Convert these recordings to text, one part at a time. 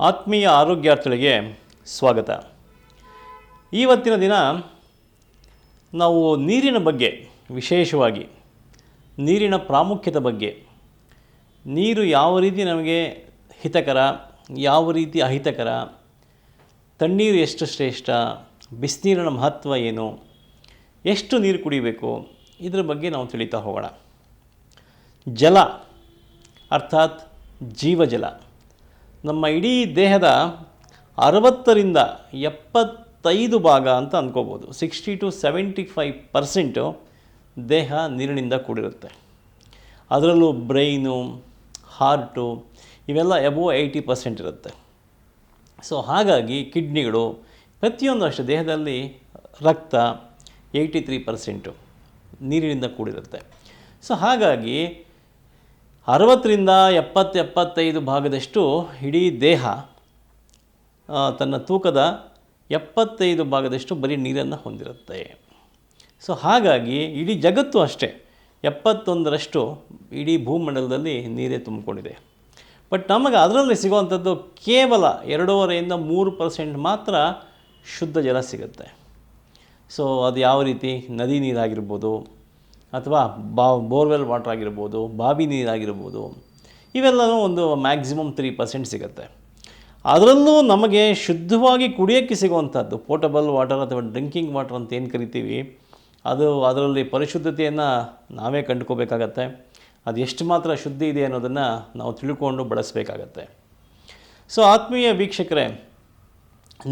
ಆತ್ಮೀಯ ಆರೋಗ್ಯಾರ್ಥಿಗಳಿಗೆ ಸ್ವಾಗತ. ಇವತ್ತಿನ ದಿನ ನಾವು ನೀರಿನ ಬಗ್ಗೆ, ವಿಶೇಷವಾಗಿ ನೀರಿನ ಪ್ರಾಮುಖ್ಯತೆ ಬಗ್ಗೆ, ನೀರು ಯಾವ ರೀತಿ ನಮಗೆ ಹಿತಕರ, ಯಾವ ರೀತಿ ಅಹಿತಕರ, ತಣ್ಣೀರು ಎಷ್ಟು ಶ್ರೇಷ್ಠ, ಬಿಸಿನೀರಿನ ಮಹತ್ವ ಏನು, ಎಷ್ಟು ನೀರು ಕುಡಿಬೇಕು, ಇದರ ಬಗ್ಗೆ ನಾವು ತಿಳಿತಾ ಹೋಗೋಣ. ಜಲ ಅರ್ಥಾತ್ ಜೀವಜಲ ನಮ್ಮ ಇಡೀ ದೇಹದ 60ರಿಂದ 75 ಭಾಗ ಅಂತ ಅಂದ್ಕೋಬೋದು. 60 to 75% ದೇಹ ನೀರಿನಿಂದ ಕೂಡಿರುತ್ತೆ. ಅದರಲ್ಲೂ ಬ್ರೈನು, ಹಾರ್ಟು ಇವೆಲ್ಲ ಅಬೋವ್ 80% ಇರುತ್ತೆ. ಸೊ ಹಾಗಾಗಿ ಕಿಡ್ನಿಗಳು ಪ್ರತಿಯೊಂದು ಅಷ್ಟೇ, ದೇಹದಲ್ಲಿ ರಕ್ತ 83% ನೀರಿನಿಂದ ಕೂಡಿರುತ್ತೆ. ಸೊ ಹಾಗಾಗಿ 60ರಿಂದ 70-75 ಭಾಗದಷ್ಟು ಇಡೀ ದೇಹ ತನ್ನ ತೂಕದ 75 ಭಾಗದಷ್ಟು ಬರೀ ನೀರನ್ನು ಹೊಂದಿರುತ್ತೆ. ಸೊ ಹಾಗಾಗಿ ಇಡೀ ಜಗತ್ತು ಅಷ್ಟೇ 71ರಷ್ಟು ಇಡೀ ಭೂಮಂಡಲದಲ್ಲಿ ನೀರೇ ತುಂಬಿಕೊಂಡಿದೆ. ಬಟ್ ನಮಗೆ ಅದರಲ್ಲಿ ಸಿಗುವಂಥದ್ದು ಕೇವಲ 2.5-3% ಮಾತ್ರ ಶುದ್ಧ ಜಲ ಸಿಗುತ್ತೆ. ಸೊ ಅದು ಯಾವ ರೀತಿ, ನದಿ ನೀರಾಗಿರ್ಬೋದು, ಅಥವಾ ಬೋರ್ವೆಲ್ ವಾಟರ್ ಆಗಿರ್ಬೋದು, ಬಾವಿ ನೀರಾಗಿರ್ಬೋದು, ಇವೆಲ್ಲವೂ ಒಂದು ಮ್ಯಾಕ್ಸಿಮಮ್ 3% ಸಿಗುತ್ತೆ. ಅದರಲ್ಲೂ ನಮಗೆ ಶುದ್ಧವಾಗಿ ಕುಡಿಯೋಕ್ಕೆ ಸಿಗುವಂಥದ್ದು ಪೋರ್ಟಬಲ್ ವಾಟರ್ ಅಥವಾ ಡ್ರಿಂಕಿಂಗ್ ವಾಟರ್ ಅಂತ ಏನು ಕರಿತೀವಿ, ಅದರಲ್ಲಿ ಪರಿಶುದ್ಧತೆಯನ್ನು ನಾವೇ ಕಂಡುಕೋಬೇಕಾಗತ್ತೆ. ಅದು ಎಷ್ಟು ಮಾತ್ರ ಶುದ್ಧ ಇದೆ ಅನ್ನೋದನ್ನು ನಾವು ತಿಳ್ಕೊಂಡು ಬಳಸಬೇಕಾಗತ್ತೆ. ಸೊ ಆತ್ಮೀಯ ವೀಕ್ಷಕರೇ,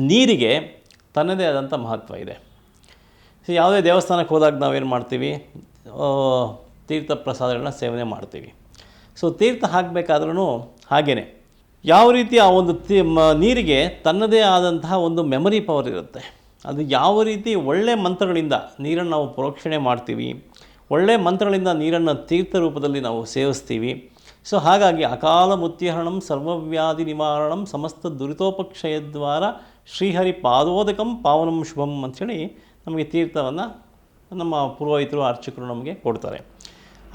ನೀರಿಗೆ ತನ್ನದೇ ಆದಂಥ ಮಹತ್ವ ಇದೆ. ಸೊ ಯಾವುದೇ ದೇವಸ್ಥಾನಕ್ಕೆ ಹೋದಾಗ ನಾವೇನು ಮಾಡ್ತೀವಿ, ತೀರ್ಥ ಪ್ರಸಾದಗಳನ್ನ ಸೇವನೆ ಮಾಡ್ತೀವಿ. ಸೊ ತೀರ್ಥ ಹಾಕಬೇಕಾದ್ರೂ ಹಾಗೇ ಯಾವ ರೀತಿ ಆ ಒಂದು ನೀರಿಗೆ ತನ್ನದೇ ಆದಂತಹ ಒಂದು ಮೆಮರಿ ಪವರ್ ಇರುತ್ತೆ. ಅದು ಯಾವ ರೀತಿ ಒಳ್ಳೆಯ ಮಂತ್ರಗಳಿಂದ ನೀರನ್ನು ನಾವು ಪ್ರೋಕ್ಷಣೆ ಮಾಡ್ತೀವಿ, ಒಳ್ಳೆಯ ಮಂತ್ರಗಳಿಂದ ನೀರನ್ನು ತೀರ್ಥ ರೂಪದಲ್ಲಿ ನಾವು ಸೇವಿಸ್ತೀವಿ. ಸೊ ಹಾಗಾಗಿ ಅಕಾಲ ಮುತ್ಯಹರಣಂ ಸರ್ವವ್ಯಾಧಿ ನಿವಾರಣಂ ಸಮಸ್ತ ದುರಿತೋಪಕ್ಷಯದ್ವಾರ ಶ್ರೀಹರಿ ಪಾದೋದಕಂ ಪಾವನಂ ಶುಭಂ ಅಂಥೇಳಿ ನಮಗೆ ತೀರ್ಥವನ್ನು ನಮ್ಮ ಪುರೋಹಿತರು, ಅರ್ಚಕರು ನಮಗೆ ಕೊಡ್ತಾರೆ.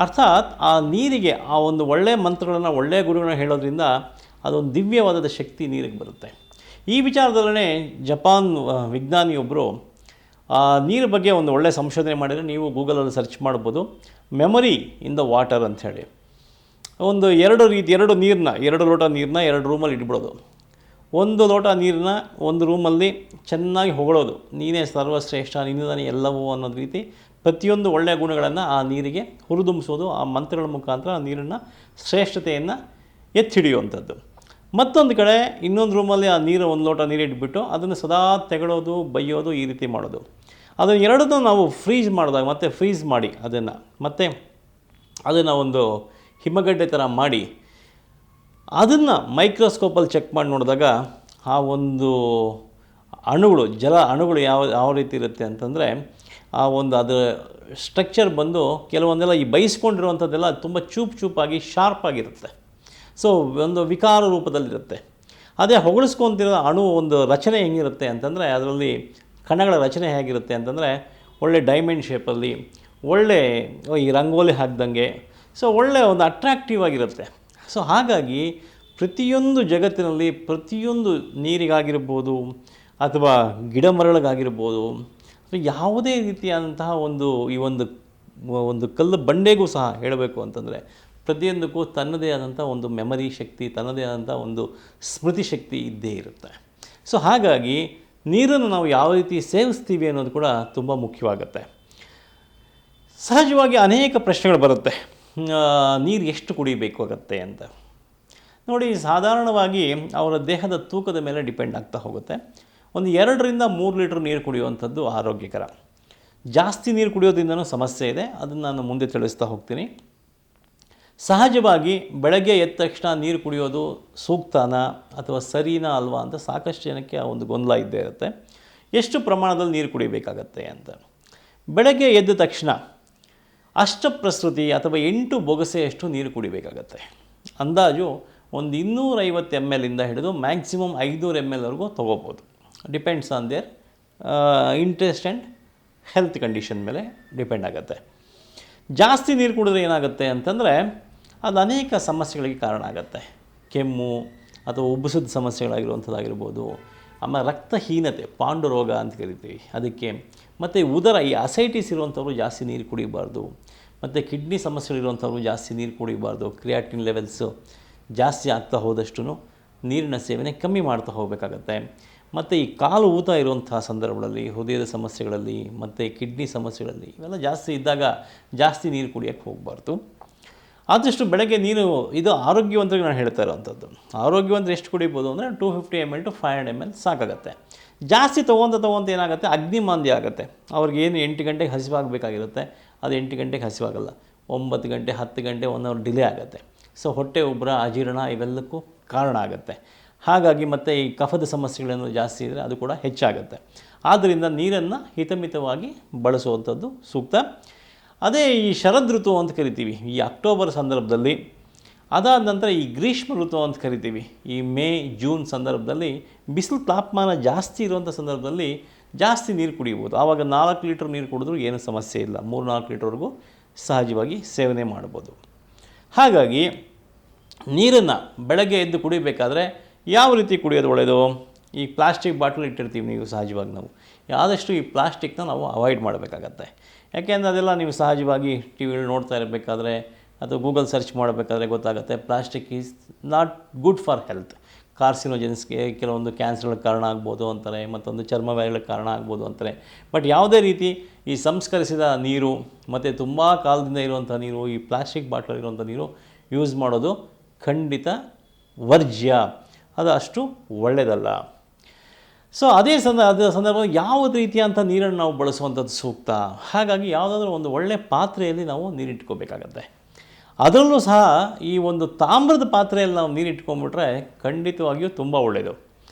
ಅರ್ಥಾತ್ ಆ ನೀರಿಗೆ ಆ ಒಂದು ಒಳ್ಳೆಯ ಮಂತ್ರಗಳನ್ನು, ಒಳ್ಳೆಯ ಗುರುಗಳನ್ನ ಹೇಳೋದ್ರಿಂದ ಅದೊಂದು ದಿವ್ಯವಾದ ಶಕ್ತಿ ನೀರಿಗೆ ಬರುತ್ತೆ. ಈ ವಿಚಾರದಲ್ಲೇ ಜಪಾನ್ ವಿಜ್ಞಾನಿಯೊಬ್ಬರು ನೀರ ಬಗ್ಗೆ ಒಂದು ಒಳ್ಳೆಯ ಸಂಶೋಧನೆ ಮಾಡಿದರೆ ನೀವು ಗೂಗಲಲ್ಲಿ ಸರ್ಚ್ ಮಾಡ್ಬೋದು. ಮೆಮರಿ ಇನ್ ದ ವಾಟರ್ ಅಂಥೇಳಿ ಒಂದು ಎರಡು ನೀರನ್ನ, 2 ಲೋಟ ನೀರನ್ನ 2 ರೂಮಲ್ಲಿ ಇಟ್ಬಿಡೋದು. 1 ಲೋಟ ನೀರನ್ನ ಒಂದು ರೂಮಲ್ಲಿ ಚೆನ್ನಾಗಿ ಹೊಗಳೋದು, ನೀನೇ ಸರ್ವಶ್ರೇಷ್ಠ, ನೀನೇ ಎಲ್ಲವೂ ಅನ್ನೋದು ರೀತಿ ಪ್ರತಿಯೊಂದು ಒಳ್ಳೆಯ ಗುಣಗಳನ್ನು ಆ ನೀರಿಗೆ ಹುರಿದುಂಬಿಸೋದು. ಆ ಮಂತ್ರಗಳ ಮುಖಾಂತರ ಆ ನೀರನ್ನು ಶ್ರೇಷ್ಠತೆಯನ್ನು ಎತ್ತಿ ಹಿಡಿಯುವಂಥದ್ದು. ಮತ್ತೊಂದು ಕಡೆ ಇನ್ನೊಂದು ರೂಮಲ್ಲಿ ಆ ನೀರು 1 ಲೋಟ ನೀರು ಇಟ್ಬಿಟ್ಟು ಅದನ್ನು ಸದಾ ತೆಗೊಳ್ಳೋದು, ಬೈಯೋದು, ಈ ರೀತಿ ಮಾಡೋದು. ಅದನ್ನು ಎರಡನ್ನೂ ನಾವು ಫ್ರೀಜ್ ಮಾಡಿದಾಗ, ಮತ್ತೆ ಫ್ರೀಸ್ ಮಾಡಿ ಅದನ್ನು ಒಂದು ಹಿಮಗಡ್ಡೆ ಥರ ಮಾಡಿ ಅದನ್ನು ಮೈಕ್ರೋಸ್ಕೋಪಲ್ಲಿ ಚೆಕ್ ಮಾಡಿ ನೋಡಿದಾಗ ಆ ಒಂದು ಅಣುಗಳು, ಜಲ ಅಣುಗಳು ಯಾವ ರೀತಿ ಇರುತ್ತೆ ಅಂತಂದರೆ, ಆ ಒಂದು ಅದರ ಸ್ಟ್ರಕ್ಚರ್ ಬಂದು ಕೆಲವೊಂದೆಲ್ಲ ಈ ಬೈಸ್ಕೊಂಡಿರುವಂಥದ್ದೆಲ್ಲ ತುಂಬ ಚೂಪಾಗಿ ಶಾರ್ಪಾಗಿರುತ್ತೆ. ಸೊ ಒಂದು ವಿಕಾರ ರೂಪದಲ್ಲಿರುತ್ತೆ. ಅದೇ ಹೊಗಳಿಸ್ಕೊತಿರೋ ಅಣು ಒಂದು ರಚನೆ ಹೆಂಗಿರುತ್ತೆ ಅಂತಂದರೆ, ಅದರಲ್ಲಿ ಕಣಗಳ ರಚನೆ ಹೇಗಿರುತ್ತೆ ಅಂತಂದರೆ ಒಳ್ಳೆ ಡೈಮಂಡ್ ಶೇಪಲ್ಲಿ, ಒಳ್ಳೆ ಈ ರಂಗೋಲಿ ಹಾಕ್ದಂಗೆ, ಸೊ ಒಳ್ಳೆ ಒಂದು ಅಟ್ರಾಕ್ಟಿವ್ ಆಗಿರುತ್ತೆ. ಸೊ ಹಾಗಾಗಿ ಪ್ರತಿಯೊಂದು ಜಗತ್ತಿನಲ್ಲಿ ಪ್ರತಿಯೊಂದು ನೀರಿಗಾಗಿರ್ಬೋದು ಅಥವಾ ಗಿಡ ಮರಗಳಿಗಾಗಿರ್ಬೋದು, ಯಾವುದೇ ರೀತಿಯಾದಂತಹ ಈ ಒಂದು ಕಲ್ಲು ಬಂಡೆಗೂ ಸಹ ಹೇಳಬೇಕು ಅಂತಂದರೆ ಪ್ರತಿಯೊಂದಕ್ಕೂ ತನ್ನದೇ ಆದಂಥ ಒಂದು ಮೆಮರಿ ಶಕ್ತಿ, ತನ್ನದೇ ಆದಂಥ ಒಂದು ಸ್ಮೃತಿ ಶಕ್ತಿ ಇದ್ದೇ ಇರುತ್ತೆ. ಸೊ ಹಾಗಾಗಿ ನೀರನ್ನು ನಾವು ಯಾವ ರೀತಿ ಸೇವಿಸ್ತೀವಿ ಅನ್ನೋದು ಕೂಡ ತುಂಬ ಮುಖ್ಯವಾಗುತ್ತೆ. ಸಹಜವಾಗಿ ಅನೇಕ ಪ್ರಶ್ನೆಗಳು ಬರುತ್ತೆ, ನೀರು ಎಷ್ಟು ಕುಡಿಬೇಕಾಗತ್ತೆ ಅಂತ. ನೋಡಿ, ಸಾಧಾರಣವಾಗಿ ಅವರ ದೇಹದ ತೂಕದ ಮೇಲೆ ಡಿಪೆಂಡ್ ಆಗ್ತಾ ಹೋಗುತ್ತೆ. ಒಂದು 2ರಿಂದ 3 ಲೀಟ್ರ್ ನೀರು ಕುಡಿಯುವಂಥದ್ದು ಆರೋಗ್ಯಕರ. ಜಾಸ್ತಿ ನೀರು ಕುಡಿಯೋದ್ರಿಂದನೂ ಸಮಸ್ಯೆ ಇದೆ, ಅದನ್ನು ನಾನು ಮುಂದೆ ತಿಳಿಸ್ತಾ ಹೋಗ್ತೀನಿ. ಸಹಜವಾಗಿ ಬೆಳಗ್ಗೆ ಎದ್ದ ತಕ್ಷಣ ನೀರು ಕುಡಿಯೋದು ಸೂಕ್ತನಾ ಅಥವಾ ಸರಿನಾ ಅಲ್ವಾ ಅಂತ ಸಾಕಷ್ಟು ಜನಕ್ಕೆ ಆ ಒಂದು ಗೊಂದಲ ಇದ್ದೇ ಇರುತ್ತೆ. ಎಷ್ಟು ಪ್ರಮಾಣದಲ್ಲಿ ನೀರು ಕುಡಿಬೇಕಾಗತ್ತೆ ಅಂತ. ಬೆಳಗ್ಗೆ ಎದ್ದ ತಕ್ಷಣ ಅಷ್ಟಪ್ರಸ್ತುತಿ ಅಥವಾ 8 ಬೊಗಸೆಯಷ್ಟು ನೀರು ಕುಡಿಬೇಕಾಗತ್ತೆ. ಅಂದಾಜು ಒಂದು 250 ml ಇಂದ ಹಿಡಿದು ಮ್ಯಾಕ್ಸಿಮಮ್ 500 ml ವರೆಗೂ ತೊಗೋಬೋದು. Depends on there interest and health condition ಮೇಲೆ ಡಿಪೆಂಡ್ ಆಗುತ್ತೆ. ಜಾಸ್ತಿ ನೀರು ಕುಡಿದ್ರೆ ಏನಾಗುತ್ತೆ ಅಂತಂದರೆ ಅದು ಅನೇಕ ಸಮಸ್ಯೆಗಳಿಗೆ ಕಾರಣ ಆಗುತ್ತೆ. ಕೆಮ್ಮು, ಅಥವಾ ಉಬ್ಬಸದ ಸಮಸ್ಯೆಗಳಾಗಿರುವಂಥದ್ದಾಗಿರ್ಬೋದು. ಆಮೇಲೆ ರಕ್ತಹೀನತೆ, ಪಾಂಡು ರೋಗ ಅಂತ ಕರಿತೀವಿ ಅದಕ್ಕೆ. ಮತ್ತು ಉದರ, ಈ ಅಸೈಟಿಸ್ ಇರುವಂಥವ್ರು ಜಾಸ್ತಿ ನೀರು ಕುಡಿಬಾರ್ದು. ಮತ್ತು ಕಿಡ್ನಿ ಸಮಸ್ಯೆಗಳಿರುವಂಥವ್ರು ಜಾಸ್ತಿ ನೀರು ಕುಡಿಬಾರ್ದು. ಕ್ರಿಯಾಟಿನ್ ಲೆವೆಲ್ಸು ಜಾಸ್ತಿ ಆಗ್ತಾ ಹೋದಷ್ಟು ನೀರಿನ ಸೇವನೆ ಕಮ್ಮಿ ಮಾಡ್ತಾ ಹೋಗಬೇಕಾಗತ್ತೆ. ಮತ್ತು ಈ ಕಾಲು ಊತ ಇರುವಂಥ ಸಂದರ್ಭಗಳಲ್ಲಿ, ಹೃದಯದ ಸಮಸ್ಯೆಗಳಲ್ಲಿ ಮತ್ತು ಕಿಡ್ನಿ ಸಮಸ್ಯೆಗಳಲ್ಲಿ ಇವೆಲ್ಲ ಜಾಸ್ತಿ ಇದ್ದಾಗ ಜಾಸ್ತಿ ನೀರು ಕುಡಿಯೋಕ್ಕೆ ಹೋಗಬಾರ್ದು. ಆದಷ್ಟು ಬೆಳಗ್ಗೆ ನೀರು, ಇದು ಆರೋಗ್ಯವಂತರಿಗೆ ನಾನು ಹೇಳ್ತಾ ಇರೋವಂಥದ್ದು. ಆರೋಗ್ಯವಂತರು ಎಷ್ಟು ಕುಡಿಬೋದು ಅಂದರೆ 250 ml to 500 ml ಸಾಕಾಗತ್ತೆ. ಜಾಸ್ತಿ ತೊಗೊಂತ ಏನಾಗುತ್ತೆ, ಅಗ್ನಿಮಾಂದ್ಯ ಆಗುತ್ತೆ. ಅವ್ರಿಗೇನು 8 ಗಂಟೆಗೆ ಹಸಿವಾಗಬೇಕಾಗಿರುತ್ತೆ, ಅದು 8 ಗಂಟೆಗೆ ಹಸಿವಾಗಲ್ಲ, 9 ಗಂಟೆ 10 ಗಂಟೆ 1 ಅವರ್ ಡಿಲೇ ಆಗುತ್ತೆ. ಸೊ ಹೊಟ್ಟೆ ಉಬ್ಬರ, ಅಜೀರ್ಣ ಇವೆಲ್ಲಕ್ಕೂ ಕಾರಣ ಆಗುತ್ತೆ. ಹಾಗಾಗಿ ಮತ್ತು ಈ ಕಫದ ಸಮಸ್ಯೆಗಳನ್ನು ಜಾಸ್ತಿ ಇದ್ದರೆ ಅದು ಕೂಡ ಹೆಚ್ಚಾಗುತ್ತೆ. ಆದ್ದರಿಂದ ನೀರನ್ನು ಹಿತಮಿತವಾಗಿ ಬಳಸುವಂಥದ್ದು ಸೂಕ್ತ. ಅದೇ ಈ ಶರದ್ ಋತು ಅಂತ ಕರಿತೀವಿ, ಈ ಅಕ್ಟೋಬರ್ ಸಂದರ್ಭದಲ್ಲಿ. ಅದಾದ ನಂತರ ಈ ಗ್ರೀಷ್ಮ ಋತು ಅಂತ ಕರಿತೀವಿ, ಈ ಮೇ ಜೂನ್ ಸಂದರ್ಭದಲ್ಲಿ ಬಿಸಿಲು ತಾಪಮಾನ ಜಾಸ್ತಿ ಇರುವಂಥ ಸಂದರ್ಭದಲ್ಲಿ ಜಾಸ್ತಿ ನೀರು ಕುಡಿಬೋದು. ಆವಾಗ 4 ಲೀಟ್ರ್ ನೀರು ಕುಡಿದ್ರೂ ಏನೂ ಸಮಸ್ಯೆ ಇಲ್ಲ, 3-4 ಲೀಟ್ರ್ವರೆಗೂ ಸಹಜವಾಗಿ ಸೇವನೆ ಮಾಡ್ಬೋದು. ಹಾಗಾಗಿ ನೀರನ್ನು ಬೆಳಗ್ಗೆ ಎದ್ದು ಕುಡಿಬೇಕಾದ್ರೆ ಯಾವ ರೀತಿ ಕುಡಿಯೋದು ಒಳ್ಳೆಯದು? ಈ ಪ್ಲಾಸ್ಟಿಕ್ ಬಾಟಲ್ ಇಟ್ಟಿರ್ತೀವಿ ನೀವು ಸಹಜವಾಗಿ, ನಾವು ಆದಷ್ಟು ಈ ಪ್ಲಾಸ್ಟಿಕ್ನ ನಾವು ಅವಾಯ್ಡ್ ಮಾಡಬೇಕಾಗತ್ತೆ. ಯಾಕೆಂದರೆ ಅದೆಲ್ಲ ನೀವು ಸಹಜವಾಗಿ ಟಿ ವಿಯಲ್ಲಿ ನೋಡ್ತಾ ಇರಬೇಕಾದ್ರೆ ಅಥವಾ ಗೂಗಲ್ ಸರ್ಚ್ ಮಾಡಬೇಕಾದ್ರೆ ಗೊತ್ತಾಗುತ್ತೆ, plastic is not good for health. ಕಾರ್ಸಿನೋಜೆನ್ಸ್ಗೆ, ಕೆಲವೊಂದು ಕ್ಯಾನ್ಸರ್ಗಳಿಗೆ ಕಾರಣ ಆಗ್ಬೋದು ಅಂತಾರೆ, ಮತ್ತೊಂದು ಚರ್ಮ ವ್ಯಾಧಿಗಳಿಗೆ ಕಾರಣ ಆಗ್ಬೋದು ಅಂತಾರೆ. ಬಟ್ ಯಾವುದೇ ರೀತಿ ಈ ಸಂಸ್ಕರಿಸಿದ ನೀರು ಮತ್ತು ತುಂಬ ಕಾಲದಿಂದ ಇರುವಂಥ ನೀರು, ಈ ಪ್ಲಾಸ್ಟಿಕ್ ಬಾಟ್ಲ್ ಇರುವಂಥ ನೀರು ಯೂಸ್ ಮಾಡೋದು ಖಂಡಿತ ವರ್ಜ್ಯ, ಅದು ಅಷ್ಟು ಒಳ್ಳೆಯದಲ್ಲ. ಸೊ ಅದೇ ಸಂದರ್ಭದಲ್ಲಿ ಯಾವ ರೀತಿಯಂಥ ನೀರನ್ನು ನಾವು ಬಳಸುವಂಥದ್ದು ಸೂಕ್ತ. ಹಾಗಾಗಿ ಯಾವುದಾದ್ರೂ ಒಂದು ಒಳ್ಳೆಯ ಪಾತ್ರೆಯಲ್ಲಿ ನಾವು ನೀರಿಟ್ಕೋಬೇಕಾಗತ್ತೆ. ಅದರಲ್ಲೂ ಸಹ ಈ ಒಂದು ತಾಮ್ರದ ಪಾತ್ರೆಯಲ್ಲಿ ನಾವು ನೀರಿಟ್ಕೊಂಡ್ಬಿಟ್ರೆ ಖಂಡಿತವಾಗಿಯೂ ತುಂಬ ಒಳ್ಳೆಯದು.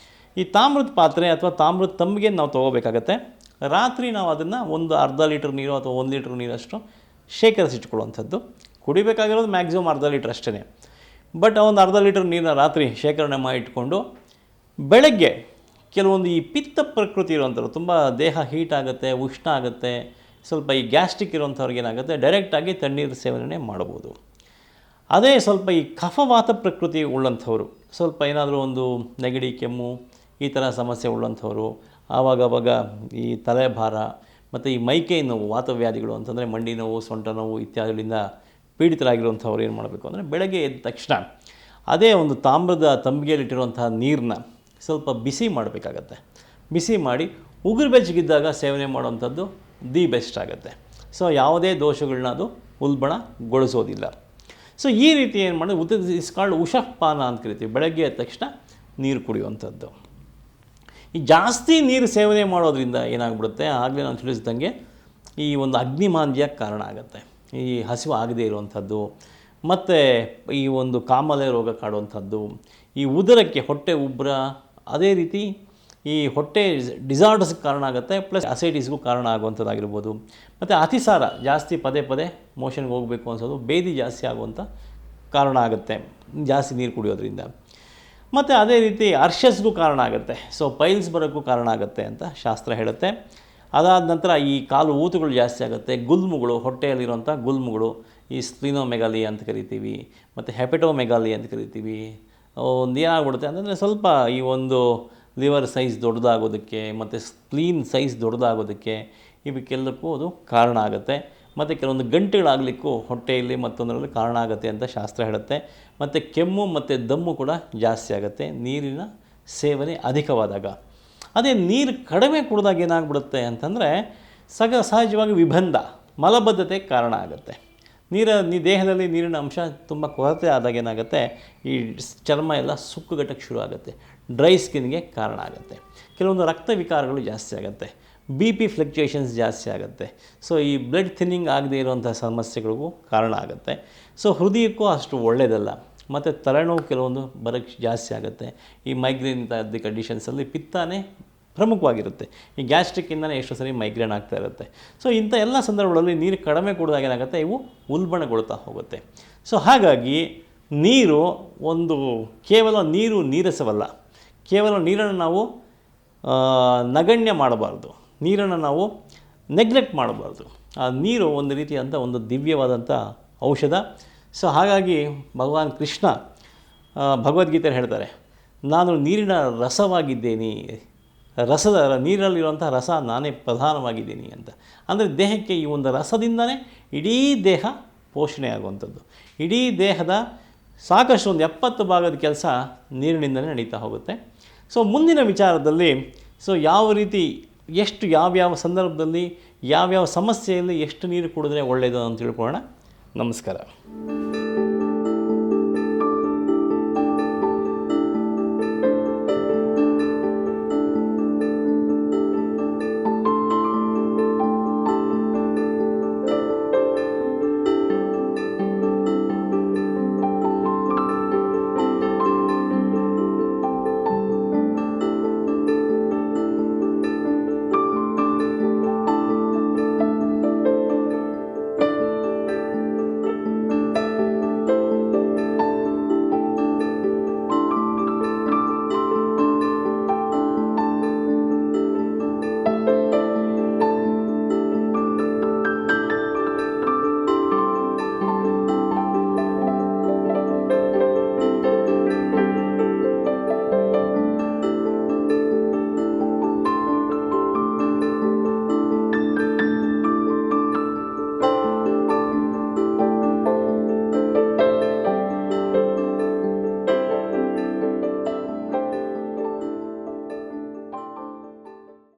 ಈ ತಾಮ್ರದ ಪಾತ್ರೆ ಅಥವಾ ತಾಮ್ರದ ತಂಬಿಗೆ ನಾವು ತೊಗೋಬೇಕಾಗತ್ತೆ. ರಾತ್ರಿ ನಾವು ಅದನ್ನು ಒಂದು ಅರ್ಧ ಲೀಟ್ರ್ ನೀರು ಅಥವಾ 1 ಲೀಟ್ರ್ ನೀರಷ್ಟು ಶೇಖರಿಸಿಟ್ಕೊಳ್ಳುವಂಥದ್ದು. ಕುಡಿಬೇಕಾಗಿರೋದು ಮ್ಯಾಕ್ಸಿಮಮ್ ಅರ್ಧ ಲೀಟ್ರ್ ಅಷ್ಟೇ. ಬಟ್ ಒಂದು ಅರ್ಧ ಲೀಟ್ರ್ ನೀರನ್ನ ರಾತ್ರಿ ಶೇಖರಣೆ ಮಾಡಿಟ್ಕೊಂಡು ಬೆಳಗ್ಗೆ ಕೆಲವೊಂದು ಈ ಪಿತ್ತ ಪ್ರಕೃತಿ ಇರುವಂಥವ್ರು, ತುಂಬ ದೇಹ ಹೀಟ್ ಆಗುತ್ತೆ, ಉಷ್ಣ ಆಗುತ್ತೆ, ಸ್ವಲ್ಪ ಈ ಗ್ಯಾಸ್ಟ್ರಿಕ್ ಇರುವಂಥವ್ರಿಗೆ ಏನಾಗುತ್ತೆ, ಡೈರೆಕ್ಟಾಗಿ ತಣ್ಣೀರು ಸೇವನೆ ಮಾಡ್ಬೋದು. ಅದೇ ಸ್ವಲ್ಪ ಈ ಕಫವಾತ ಪ್ರಕೃತಿ ಉಳ್ಳಂಥವ್ರು, ಸ್ವಲ್ಪ ಏನಾದರೂ ಒಂದು ನೆಗಡಿ, ಕೆಮ್ಮು ಈ ಥರ ಸಮಸ್ಯೆ ಉಳ್ಳಂಥವ್ರು, ಆವಾಗವಾಗ ಈ ತಲೆಭಾರ ಮತ್ತು ಈ ಮೈಕೈ ನೋವು, ವಾತವ್ಯಾಧಿಗಳು ಅಂತಂದರೆ ಮಂಡಿ ನೋವು, ಸೊಂಟ ನೋವು ಇತ್ಯಾದಿಗಳಿಂದ ಪೀಡಿತರಾಗಿರುವಂಥವ್ರು ಏನು ಮಾಡಬೇಕು ಅಂದರೆ ಬೆಳಗ್ಗೆ ಎದ್ದ ತಕ್ಷಣ ಅದೇ ಒಂದು ತಾಮ್ರದ ತಂಬಿಗೆಯಲ್ಲಿಟ್ಟಿರುವಂತಹ ನೀರನ್ನ ಸ್ವಲ್ಪ ಬಿಸಿ ಮಾಡಬೇಕಾಗತ್ತೆ. ಬಿಸಿ ಮಾಡಿ ಉಗುರು ಬೆಚ್ಚಗಿದ್ದಾಗ ಸೇವನೆ ಮಾಡುವಂಥದ್ದು ದಿ ಬೆಸ್ಟ್ ಆಗುತ್ತೆ. ಸೊ ಯಾವುದೇ ದೋಷಗಳನ್ನ ಅದು ಉಲ್ಬಣಗೊಳಿಸೋದಿಲ್ಲ. ಸೊ ಈ ರೀತಿ ಏನು ಮಾಡೋದು, ಇಸ್ಕಾಲ್ಡ್ ಉಷಃಪಾನ ಅಂತ ಕರಿತೀವಿ. ಬೆಳಗ್ಗೆ ಎದ್ದ ತಕ್ಷಣ ನೀರು ಕುಡಿಯುವಂಥದ್ದು. ಈ ಜಾಸ್ತಿ ನೀರು ಸೇವನೆ ಮಾಡೋದ್ರಿಂದ ಏನಾಗ್ಬಿಡುತ್ತೆ, ಆಗಲೇ ನಾನು ತಿಳಿಸಿದಂಗೆ ಈ ಒಂದು ಅಗ್ನಿಮಾಂದ್ಯ ಕಾರಣ ಆಗುತ್ತೆ. ಈ ಹಸಿವು ಆಗದೇ ಇರುವಂಥದ್ದು, ಮತ್ತು ಈ ಒಂದು ಕಾಮಾಲೆ ರೋಗ ಕಾಡುವಂಥದ್ದು, ಈ ಉದರಕ್ಕೆ ಹೊಟ್ಟೆ ಉಬ್ಬರ, ಅದೇ ರೀತಿ ಈ ಹೊಟ್ಟೆ ಡಿಸಾರ್ಡರ್ಸ್ಗೆ ಕಾರಣ ಆಗುತ್ತೆ, ಪ್ಲಸ್ ಅಸೈಟಿಸ್ಗೂ ಕಾರಣ ಆಗುವಂಥದ್ದಾಗಿರ್ಬೋದು. ಮತ್ತು ಅತಿಸಾರ, ಜಾಸ್ತಿ ಪದೇ ಪದೇ ಮೋಷನ್ಗೆ ಹೋಗಬೇಕು ಅನ್ಸೋದು, ಬೇದಿ ಜಾಸ್ತಿ ಆಗುವಂಥ ಕಾರಣ ಆಗುತ್ತೆ ಜಾಸ್ತಿ ನೀರು ಕುಡಿಯೋದ್ರಿಂದ. ಮತ್ತು ಅದೇ ರೀತಿ ಅರ್ಷಸ್ಗೂ ಕಾರಣ ಆಗುತ್ತೆ. ಸೊ ಪೈಲ್ಸ್ ಬರೋಕ್ಕೂ ಕಾರಣ ಆಗುತ್ತೆ ಅಂತ ಶಾಸ್ತ್ರ ಹೇಳುತ್ತೆ. ಅದಾದ ನಂತರ ಈ ಕಾಲು ಊತುಗಳು ಜಾಸ್ತಿ ಆಗುತ್ತೆ, ಗುಲ್ಮುಗಳು, ಹೊಟ್ಟೆಯಲ್ಲಿರುವಂಥ ಗುಲ್ಮುಗಳು, ಈ ಸ್ಪ್ಲಿನೋಮೆಗಾಲಿ ಅಂತ ಕರಿತೀವಿ, ಮತ್ತು ಹೆಪಟೋಮೆಗಾಲಿ ಅಂತ ಕರಿತೀವಿ. ಒಂದು ಏನಾಗ್ಬಿಡುತ್ತೆ ಅಂತಂದರೆ ಸ್ವಲ್ಪ ಈ ಒಂದು ಲಿವರ್ ಸೈಜ್ ದೊಡ್ಡದಾಗೋದಕ್ಕೆ ಮತ್ತು ಸ್ಪ್ಲೀನ್ ಸೈಜ್ ದೊಡ್ಡದಾಗೋದಕ್ಕೆ ಇವಕ್ಕೆಲ್ಲಕ್ಕೂ ಅದು ಕಾರಣ ಆಗುತ್ತೆ. ಮತ್ತು ಕೆಲವೊಂದು ಗಂಟೆಗಳಾಗಲಿಕ್ಕೂ ಹೊಟ್ಟೆಯಲ್ಲಿ ಮತ್ತೊಂದರಲ್ಲಿ ಕಾರಣ ಆಗುತ್ತೆ ಅಂತ ಶಾಸ್ತ್ರ ಹೇಳುತ್ತೆ. ಮತ್ತು ಕೆಮ್ಮು ಮತ್ತು ದಮ್ಮು ಕೂಡ ಜಾಸ್ತಿ ಆಗುತ್ತೆ ನೀರಿನ ಸೇವನೆ ಅಧಿಕವಾದಾಗ. ಅದೇ ನೀರು ಕಡಿಮೆ ಕುಡಿದಾಗ ಏನಾಗ್ಬಿಡುತ್ತೆ ಅಂತಂದರೆ ಸಹಜವಾಗಿ ವಿಬಂಧ, ಮಲಬದ್ಧತೆ ಕಾರಣ ಆಗುತ್ತೆ. ದೇಹದಲ್ಲಿ ನೀರಿನ ಅಂಶ ತುಂಬ ಕೊರತೆ ಆದಾಗ ಏನಾಗುತ್ತೆ, ಈ ಚರ್ಮ ಎಲ್ಲ ಸುಕ್ಕುಗಟ್ಟಕ್ಕೆ ಶುರು ಆಗುತ್ತೆ, ಡ್ರೈ ಸ್ಕಿನ್ಗೆ ಕಾರಣ ಆಗುತ್ತೆ. ಕೆಲವೊಂದು ರಕ್ತ ವಿಕಾರಗಳು ಜಾಸ್ತಿ ಆಗುತ್ತೆ, BP ಫ್ಲಕ್ಚುಯೇಷನ್ಸ್ ಜಾಸ್ತಿ ಆಗುತ್ತೆ. ಸೊ ಈ ಬ್ಲಡ್ ಥಿನ್ನಿಂಗ್ ಆಗದೇ ಇರುವಂಥ ಸಮಸ್ಯೆಗಳಿಗೂ ಕಾರಣ ಆಗುತ್ತೆ. ಸೊ ಹೃದಯಕ್ಕೂ ಅಷ್ಟು ಒಳ್ಳೆಯದಲ್ಲ. ಮತ್ತು ತಲೆನೋವು ಕೆಲವೊಂದು ಬರೋಕ್ಕೆ ಜಾಸ್ತಿ ಆಗುತ್ತೆ. ಈ ಮೈಗ್ರೇನ್ ಇತ್ಯಾದಿ ಕಂಡೀಷನ್ಸಲ್ಲಿ ಪಿತ್ತನೇ ಪ್ರಮುಖವಾಗಿರುತ್ತೆ. ಈ ಗ್ಯಾಸ್ಟ್ರಿಕ್ಕಿಂದನೇ ಎಷ್ಟೋ ಸರಿ ಮೈಗ್ರೇನ್ ಆಗ್ತಾ ಇರುತ್ತೆ. ಸೊ ಇಂಥ ಎಲ್ಲ ಸಂದರ್ಭಗಳಲ್ಲಿ ನೀರು ಕಡಿಮೆ ಕುಡಿದಾಗ ಏನಾಗುತ್ತೆ, ಇವು ಉಲ್ಬಣಗೊಳ್ತಾ ಹೋಗುತ್ತೆ. ಸೊ ಹಾಗಾಗಿ ನೀರು ಒಂದು ಕೇವಲ ನೀರಸವಲ್ಲ, ಕೇವಲ ನೀರನ್ನು ನಾವು ನಗಣ್ಯ ಮಾಡಬಾರ್ದು, ನೀರನ್ನು ನಾವು ನೆಗ್ಲೆಕ್ಟ್ ಮಾಡಬಾರ್ದು. ಆ ನೀರು ಒಂದು ರೀತಿಯಾದಂಥ ಒಂದು ದಿವ್ಯವಾದಂಥ ಔಷಧ. ಸೊ ಹಾಗಾಗಿ ಭಗವಾನ್ ಕೃಷ್ಣ ಭಗವದ್ಗೀತೆಯಲ್ಲಿ ಹೇಳ್ತಾರೆ, ನಾನು ನೀರಿನ ರಸವಾಗಿದ್ದೇನೆ, ನೀರಲ್ಲಿರುವಂಥ ರಸ ನಾನೇ ಪ್ರಧಾನವಾಗಿದ್ದೀನಿ ಅಂತ. ಅಂದರೆ ದೇಹಕ್ಕೆ ಈ ಒಂದು ರಸದಿಂದನೇ ಇಡೀ ದೇಹ ಪೋಷಣೆ ಆಗುವಂಥದ್ದು. ಇಡೀ ದೇಹದ ಸಾಕಷ್ಟು ಒಂದು 70% ಕೆಲಸ ನೀರಿನಿಂದಲೇ ನಡೀತಾ ಹೋಗುತ್ತೆ. ಸೊ ಮುಂದಿನ ವಿಚಾರದಲ್ಲಿ ಯಾವ ರೀತಿ ಎಷ್ಟು ಯಾವ್ಯಾವ ಸಂದರ್ಭದಲ್ಲಿ ಯಾವ್ಯಾವ ಸಮಸ್ಯೆಯಲ್ಲಿ ಎಷ್ಟು ನೀರು ಕುಡಿದ್ರೆ ಒಳ್ಳೆಯದು ಅಂತ ತಿಳ್ಕೊಳ್ಳೋಣ. ನಮಸ್ಕಾರ.